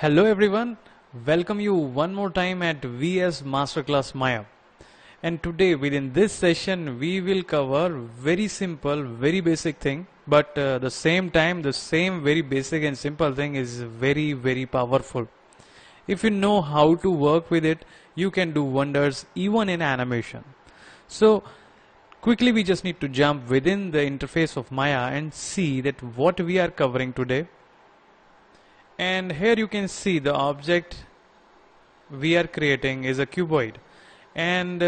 Hello everyone, welcome you one more time at VS Masterclass Maya. And today within this session we will cover very simple, very basic thing, but the same time the same very basic and simple thing is very powerful. If you know how to work with it, you can do wonders even in animation. So quickly we just need to jump within the interface of Maya and see that what we are covering today. And here you can see the object we are creating is a cuboid, and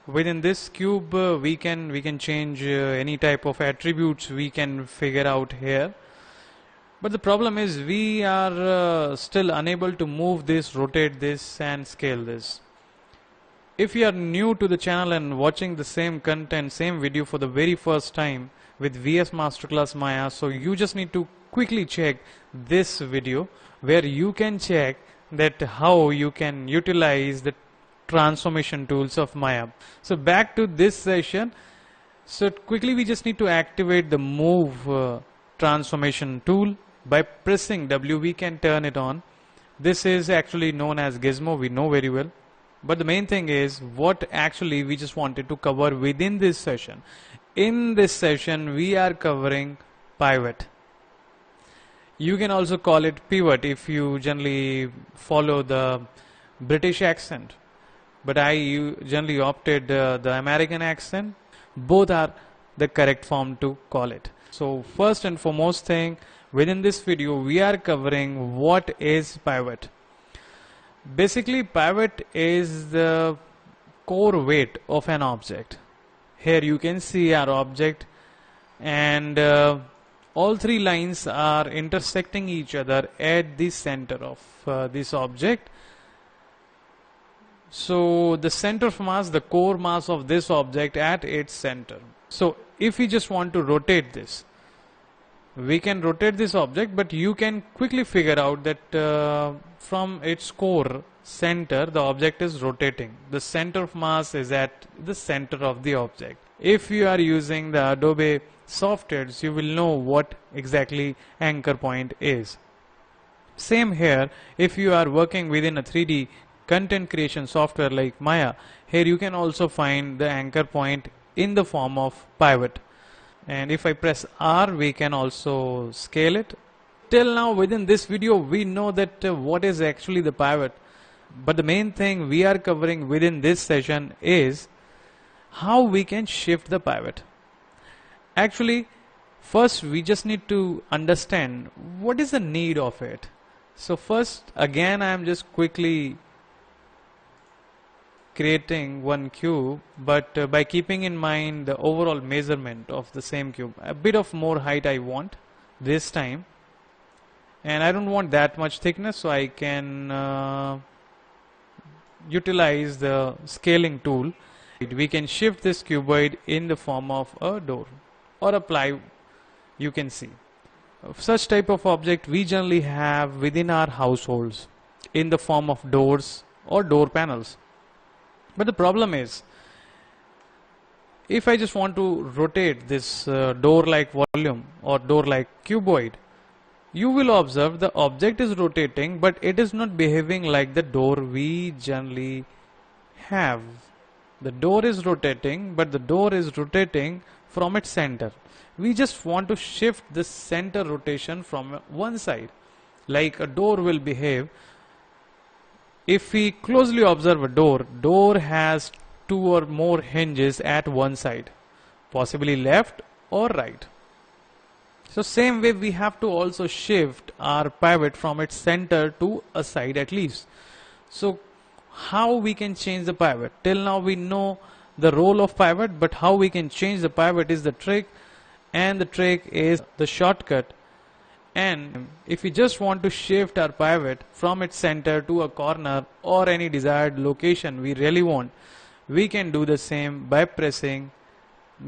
within this cube we can change any type of attributes we can figure out here. But the problem is we are still unable to move this, rotate this and scale this. If you are new to the channel and watching the same content, same video for the very first time with VS Masterclass Maya, so you just need to quickly check this video where you can check that how you can utilize the transformation tools of Maya. So back to this session. So quickly we just need to activate the move transformation tool. By pressing W we can turn it on. This is actually known as gizmo, we know very well. But the main thing is what actually we just wanted to cover within this session. In this session we are covering pivot. You can also call it pivot if you generally follow the British accent, but I generally opted the American accent. Both are the correct form to call it. So first and foremost thing, within this video we are covering what is pivot. Basically pivot is the core weight of an object. Here you can see our object, and all three lines are intersecting each other at the center of this object. So the center of mass, the core mass of this object at its center. So if we just want to rotate this, we can rotate this object, but you can quickly figure out that from its core center the object is rotating. The center of mass is at the center of the object. If you are using the Adobe softwares, you will know what exactly anchor point is. Same here, if you are working within a 3D content creation software like Maya, here you can also find the anchor point in the form of pivot. And if I press R, we can also scale it. Till now within this video we know that what is actually the pivot, but the main thing we are covering within this session is how we can shift the pivot. Actually, first we just need to understand what is the need of it. So first, again I am just quickly creating one cube, but by keeping in mind the overall measurement of the same cube. A bit of more height I want this time, and I don't want that much thickness, so I can utilize the scaling tool. We can shift this cuboid in the form of a door or a ply, you can see. Such type of object we generally have within our households in the form of doors or door panels. But the problem is, if I just want to rotate this door-like volume or door-like cuboid, you will observe the object is rotating, but it is not behaving like the door we generally have. The door is rotating, but the door is rotating from its center. We just want to shift the center rotation from one side, like a door will behave. If we closely observe a door has two or more hinges at one side, possibly left or right. So same way we have to also shift our pivot from its center to a side at least. So how we can change the pivot? Till now we know the role of pivot, but how we can change the pivot is the trick, and the trick is the shortcut. And if we just want to shift our pivot from its center to a corner or any desired location we really want, we can do the same by pressing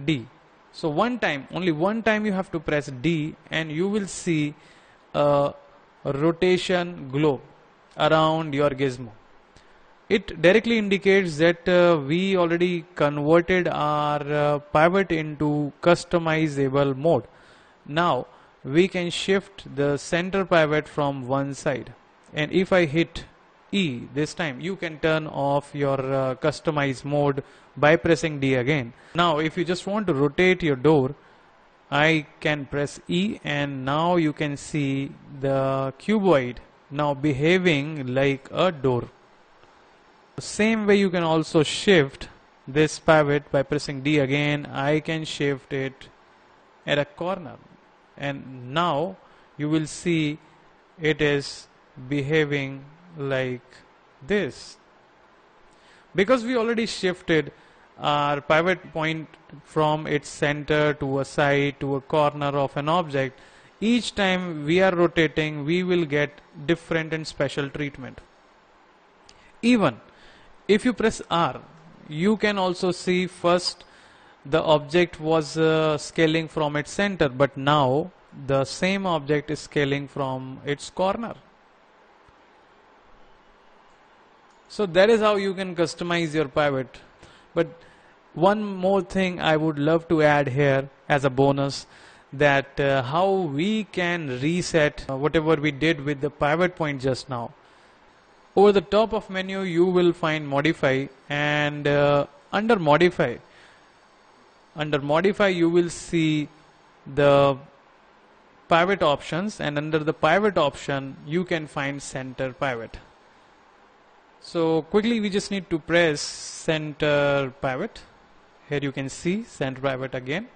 D. So only one time you have to press D, and you will see a rotation globe around your gizmo. It directly indicates that we already converted our pivot into customizable mode. Now we can shift the center pivot from one side. and if I hit E this time, you can turn off your customize mode by pressing D again. Now if you just want to rotate your door, I can press E, and now you can see the cuboid now behaving like a door. Same way you can also shift this pivot by pressing D again. I can shift it at a corner, and now you will see it is behaving like this. Because we already shifted our pivot point from its center to a side to a corner of an object, each time we are rotating we will get different and special treatment. Even if you press R, you can also see first the object was scaling from its center, but now the same object is scaling from its corner. So that is how you can customize your pivot. But one more thing I would love to add here as a bonus, that how we can reset whatever we did with the pivot point just now. Over the top of menu you will find modify, and under modify you will see the pivot options, and under the pivot option you can find center pivot. So quickly we just need to press center pivot. Here you can see center pivot again.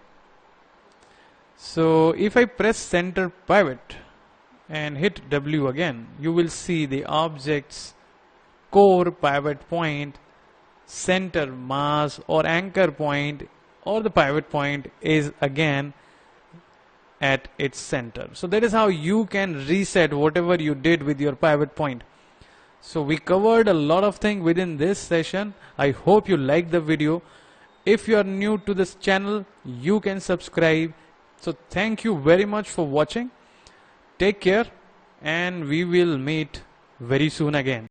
So if I press center pivot and hit W again, you will see the object's core pivot point, center, mass or anchor point, or the pivot point is again at its center. So that is how you can reset whatever you did with your pivot point. So we covered a lot of things within this session. I hope you liked the video. If you are new to this channel, you can subscribe. So thank you very much for watching. Take care, and we will meet very soon again.